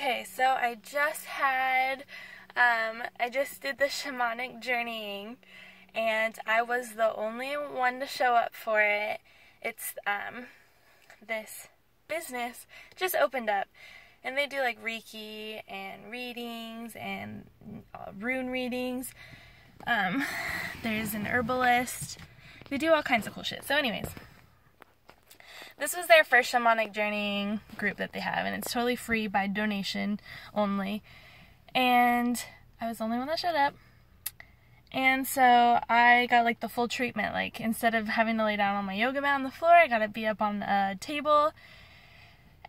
Okay, so I just did the shamanic journeying, and I was the only one to show up for it. It's, this business just opened up, and they do like Reiki and readings and rune readings. There's an herbalist. They do all kinds of cool shit. So anyways, this was their first shamanic journeying group that they have, and it's totally free by donation only. And I was the only one that showed up. And so I got like the full treatment. Like, instead of having to lay down on my yoga mat on the floor, I got to be up on a table.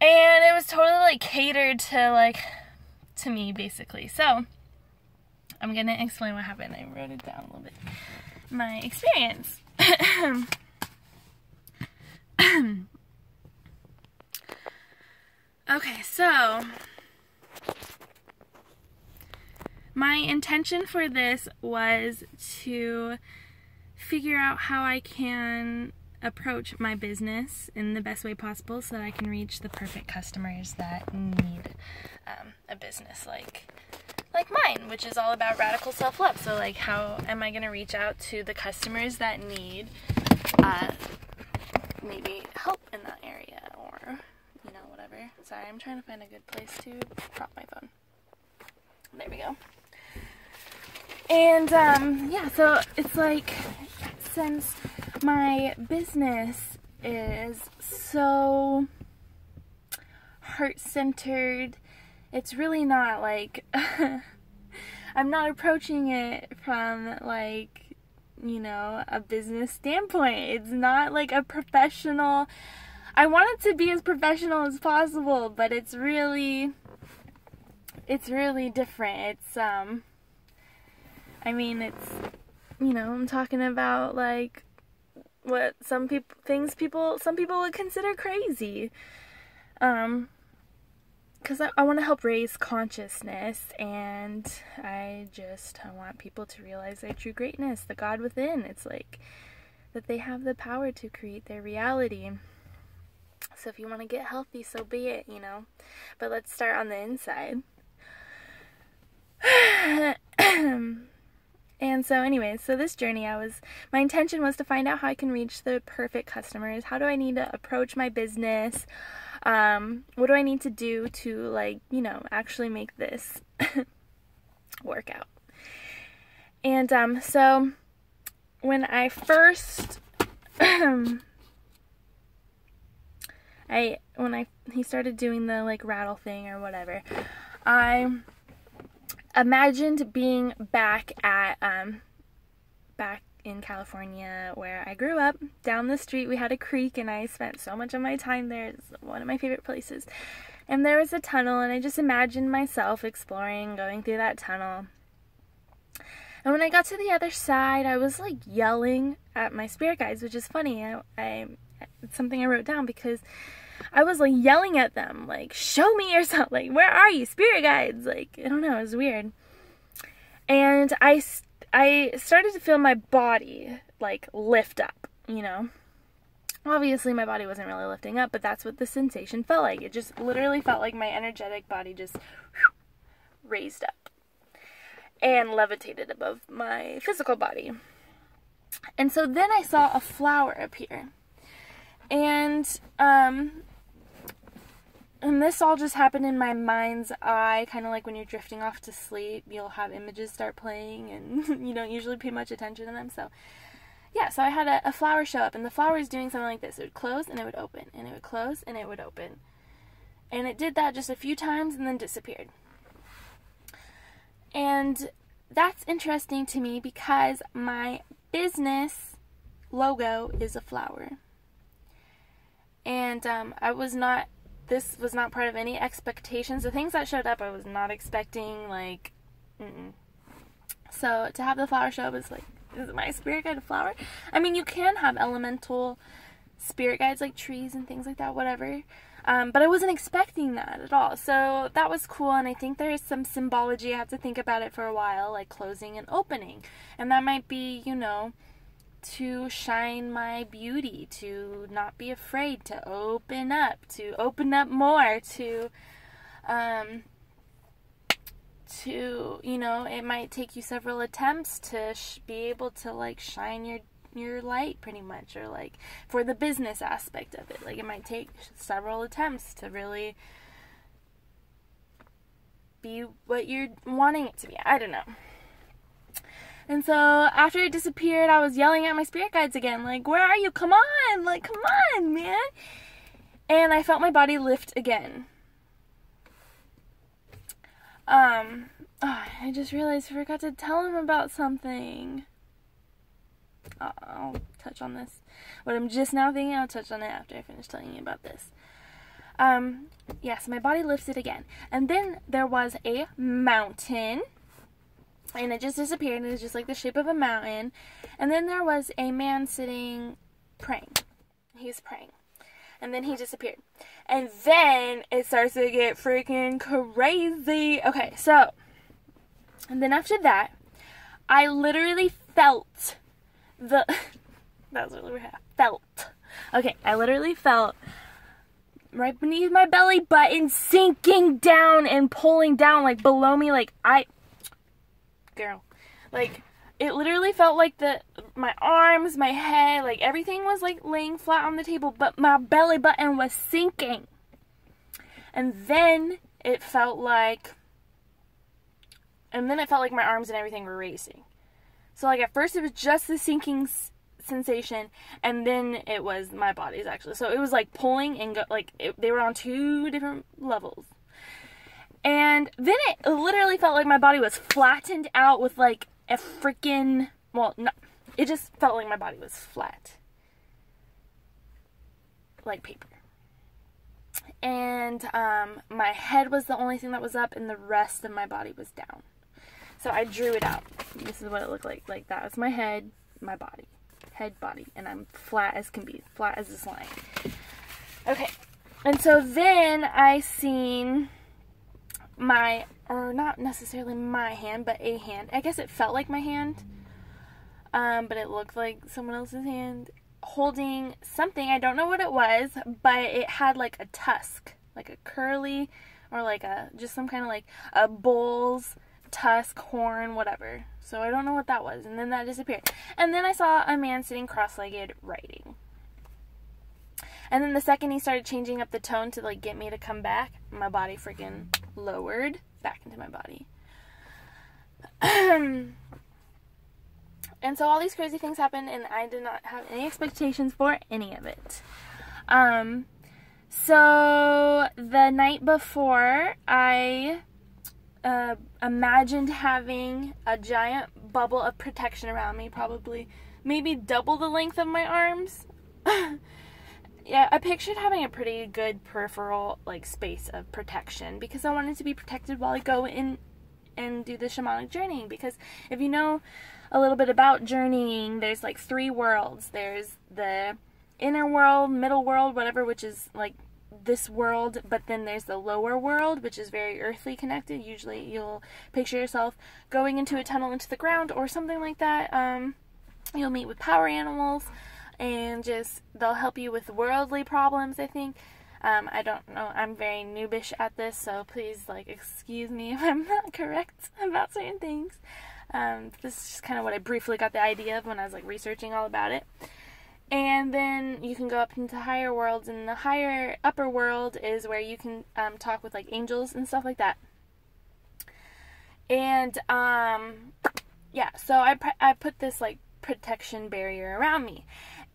And it was totally like catered to me, basically. So I'm gonna explain what happened. I wrote it down a little bit. My experience. Okay, so my intention for this was to figure out how I can approach my business in the best way possible so that I can reach the perfect customers that need a business like mine, which is all about radical self-love. So like, how am I going to reach out to the customers that need maybe help in that area, or whatever. Sorry, I'm trying to find a good place to prop my phone. There we go. And yeah, so it's like, since my business is so heart-centered, it's really not like I'm not approaching it from like, a business standpoint. It's not like a professional. I want it to be as professional as possible, but it's really different. It's I mean, it's, I'm talking about like what some people would consider crazy. Because I want to help raise consciousness, and I want people to realize their true greatness, the God within. It's like that they have the power to create their reality. So if you want to get healthy, so be it, But let's start on the inside. And so anyways, so this journey, my intention was to find out how I can reach the perfect customers. How do I need to approach my business? What do I need to do to actually make this work out? And so when I first he started doing the like rattle thing or whatever, I imagined being back in California where I grew up. Down the street we had a creek, and I spent so much of my time there. It's one of my favorite places. And there was a tunnel, and I just imagined myself exploring, going through that tunnel. And when I got to the other side, I was like yelling at my spirit guides, which is funny. It's something I wrote down, because I was like yelling at them, like, show me yourself, like, where are you, spirit guides? Like, I don't know, it was weird. And I started to feel my body like lift up, Obviously my body wasn't really lifting up, but that's what the sensation felt like. It just literally felt like my energetic body just raised up and levitated above my physical body. And so then I saw a flower appear. And this all just happened in my mind's eye, kind of like when you're drifting off to sleep, you'll have images start playing, and you don't usually pay much attention to them. So yeah, so I had a flower show up, and the flower was doing something like this. It would close, and it would open, and it would close, and it would open. And it did that just a few times, and then disappeared. And that's interesting to me, because my business logo is a flower. And this was not part of any expectations. The things that showed up, I was not expecting, like, So to have the flower show up is like, is my spirit guide a flower? I mean, you can have elemental spirit guides like trees and things like that, whatever. But I wasn't expecting that at all. So that was cool, and I think there is some symbology. I have to think about it for a while, like closing and opening. And that might be, to shine my beauty, to not be afraid, to open up more, to to, you know, it might take you several attempts to be able to, like, shine your light, pretty much, or, like, for the business aspect of it. Like, it might take several attempts to really be what you're wanting it to be. I don't know. And so, after it disappeared, I was yelling at my spirit guides again, like, where are you? Come on! Like, come on, man! And I felt my body lift again. I just realized I forgot to tell him about something. I'll touch on this. What I'm just now thinking, I'll touch on it after I finish telling you about this. Yes, my body lifted again. And then there was a mountain. And it just disappeared. It was just like the shape of a mountain. And then there was a man sitting praying. He's praying. And then he disappeared. And then it starts to get freaking crazy. Okay, so. And then after that, I literally felt that was really weird. Felt. Okay, I literally felt right beneath my belly button sinking down and pulling down, like, below me, like, girl, like, it literally felt like my arms, my head, like, everything was, like, laying flat on the table, but my belly button was sinking. And then it felt like my arms and everything were racing. So, like, at first it was just the sinking sensation, and then it was my body's actually. So it was, like, pulling and they were on two different levels. And then it literally felt like my body was flattened out with, like, a freaking, well, no, it just felt like my body was flat. Like paper. And my head was the only thing that was up, and the rest of my body was down. So I drew it out. This is what it looked like. Like, that was my head, my body. Head, body. And I'm flat as can be. Flat as a slime. Okay. And so then I seen or not necessarily my hand, but a hand. I guess it felt like my hand. But it looked like someone else's hand holding something. I don't know what it was, but it had, like, a tusk. Like a curly, or like just some kind of, like, a bull's tusk, horn, whatever. So I don't know what that was. And then that disappeared. And then I saw a man sitting cross-legged writing. And then the second he started changing up the tone to, like, get me to come back, my body freaking lowered back into my body. And so all these crazy things happened, and I did not have any expectations for any of it. So the night before, I imagined having a giant bubble of protection around me, probably maybe double the length of my arms. Yeah, I pictured having a pretty good peripheral, like, space of protection, because I wanted to be protected while I go in and do the shamanic journeying. Because if you know a little bit about journeying, there's, like, 3 worlds. There's the inner world, middle world, whatever, which is, like, this world, but then there's the lower world, which is very earthly connected. Usually you'll picture yourself going into a tunnel into the ground or something like that. You'll meet with power animals, and just, they'll help you with worldly problems, I think. I don't know, I'm very noobish at this, so please, like, excuse me if I'm not correct about certain things. This is just kind of what I briefly got the idea of when I was, like, researching all about it. And then you can go up into higher worlds, and the upper world is where you can talk with, like, angels and stuff like that. And yeah, so I put this, like, protection barrier around me.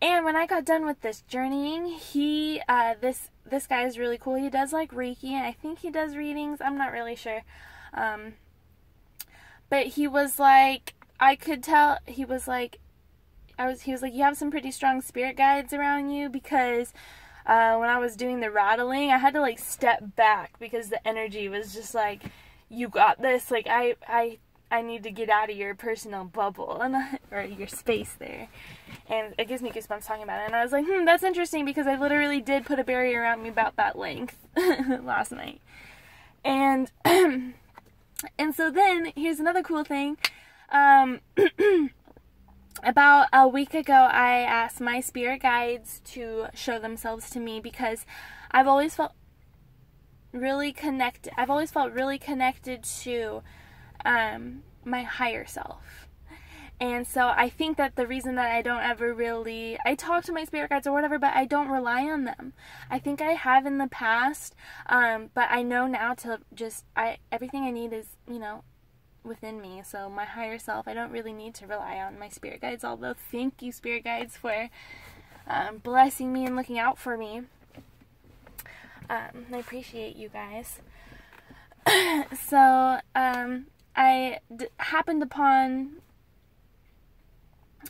And when I got done with this journeying, this guy is really cool. He does, like, Reiki, and I think he does readings. I'm not really sure. But he was like, I could tell, he was like, you have some pretty strong spirit guides around you, because when I was doing the rattling, I had to, like, step back because the energy was just like, you got this, like, I need to get out of your personal bubble, or your space there. And it gives me goosebumps talking about it. And I was like, that's interesting, because I literally did put a barrier around me about that length last night. And and so then, here's another cool thing. About a week ago, I asked my spirit guides to show themselves to me, because I've always felt really connected to my higher self. And so I think that the reason that I don't ever really, I talk to my spirit guides or whatever, but I don't rely on them. I think I have in the past, but I know now to just, everything I need is, you know, within me. So my higher self, I don't really need to rely on my spirit guides, although thank you, spirit guides, for blessing me and looking out for me. I appreciate you guys. So, I happened upon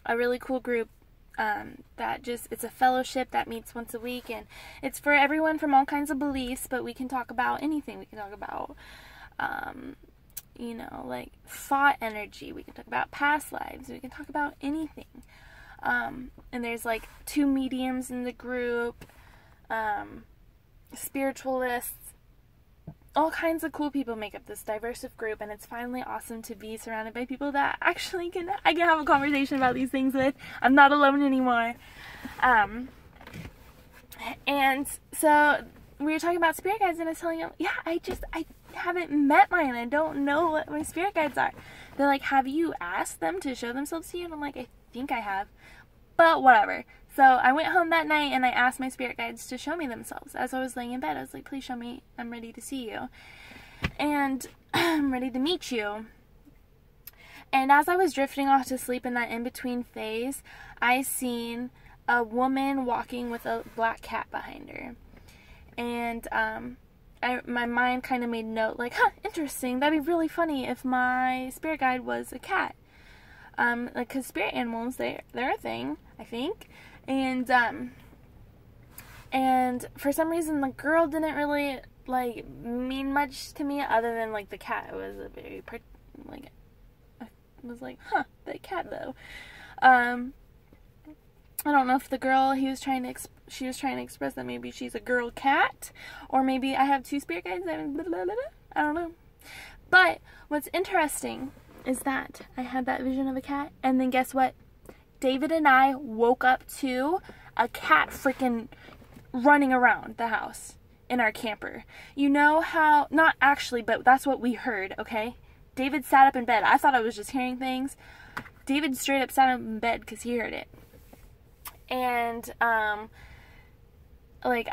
a really cool group that it's a fellowship that meets once a week, and it's for everyone from all kinds of beliefs, but we can talk about anything. We can talk about, you know, like thought energy. We can talk about past lives. We can talk about anything. And there's like 2 mediums in the group, spiritualists. All kinds of cool people make up this diverse group, and it's finally awesome to be surrounded by people that actually I can have a conversation about these things with. I'm not alone anymore. And so we were talking about spirit guides, and I was telling them, yeah, I haven't met mine. I don't know what my spirit guides are. They're like, have you asked them to show themselves to you? And I'm like, I think I have, but whatever. So I went home that night and I asked my spirit guides to show me themselves. As I was laying in bed, I was like, please show me. I'm ready to see you. And I'm ready to meet you. And as I was drifting off to sleep in that in-between phase, I seen a woman walking with a black cat behind her. And my mind kind of made note, like, interesting. That'd be really funny if my spirit guide was a cat. Like, 'cause spirit animals, they're a thing, I think. And for some reason the girl didn't really like mean much to me other than like the cat. It was a very like, I was like, that cat though. I don't know if the girl she was trying to express that maybe she's a girl cat, or maybe I have 2 spirit guides. I don't know. But what's interesting is that I had that vision of a cat, and then guess what? David and I woke up to a cat freaking running around the house in our camper. You know how, not actually, but that's what we heard, okay? David sat up in bed. I thought I was just hearing things. David straight up sat up in bed because he heard it. And, like,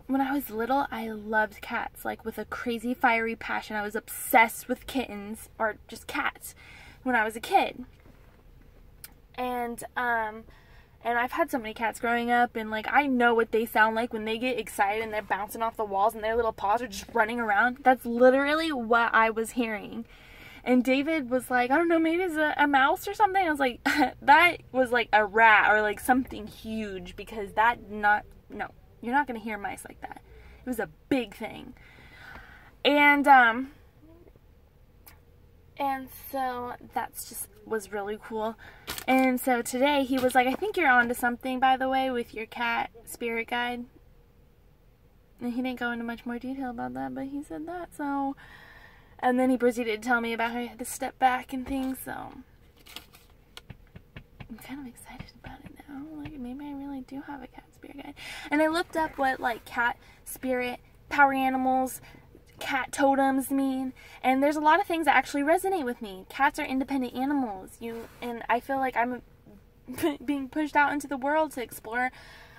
when I was little, I loved cats, like, with a crazy fiery passion. I was obsessed with kittens, or just cats, when I was a kid. And I've had so many cats growing up, and like I know what they sound like when they get excited and they're bouncing off the walls and their little paws are just running around. That's literally what I was hearing. And David was like, I don't know, maybe it's a mouse or something. I was like, that was like a rat or like something huge, because no, you're not gonna hear mice like that. It was a big thing. And so that's just was really cool. And so today he was like, I think you're onto something, by the way, with your cat spirit guide. And he didn't go into much more detail about that, but he said that. So, and then he proceeded to tell me about how he had to step back and things. So I'm kind of excited about it now. Like, maybe I really do have a cat spirit guide. And I looked up what like cat spirit power animals, cat totems mean, and there's a lot of things that actually resonate with me. Cats are independent animals. And I feel like I'm being pushed out into the world to explore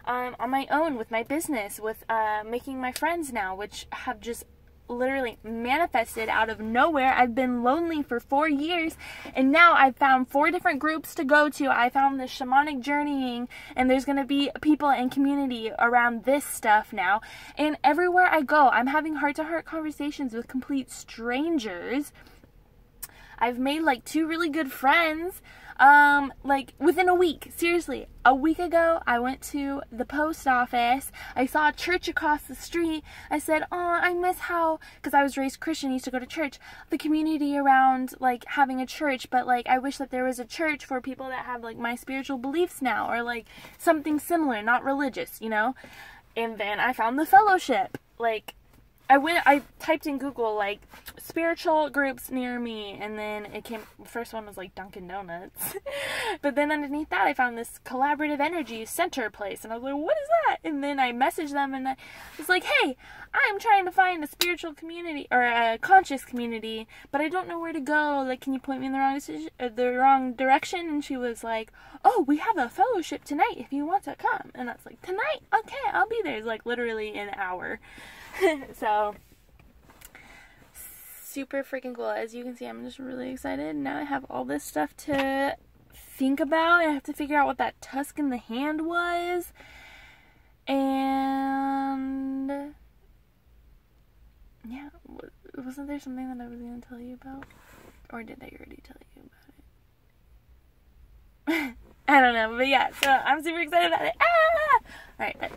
on my own with my business, with making my friends now, which have just literally manifested out of nowhere. I've been lonely for 4 years, and now I've found 4 different groups to go to. I found the Shamanic journeying, and there's going to be people and community around this stuff now. And everywhere I go, I'm having heart-to-heart conversations with complete strangers. I've made like 2 really good friends. Like within a week. Seriously, a week ago I went to the post office. I saw a church across the street. I said, oh, I miss how, because I was raised Christian, used to go to church, the community around like having a church, but like I wish that there was a church for people that have like my spiritual beliefs now, or like something similar, not religious, you know. And then I found the fellowship. Like, I typed in Google, like, spiritual groups near me, and then it came, first one was, like, Dunkin' Donuts. But then underneath that, I found this collaborative energy center place, and I was like, what is that? And then I messaged them, and I was like, hey, I'm trying to find a spiritual community, or a conscious community, but I don't know where to go. Like, can you point me in the wrong direction? And she was like, oh, we have a fellowship tonight if you want to come. And I was like, tonight? Okay, I'll be there. It's, like, literally an hour. So, super freaking cool. As you can see, I'm just really excited. Now I have all this stuff to think about. I have to figure out what that tusk in the hand was. And yeah, wasn't there something that I was going to tell you about? Or did I already tell you about it? I don't know, but yeah, so I'm super excited about it. Ah! Alright, bye.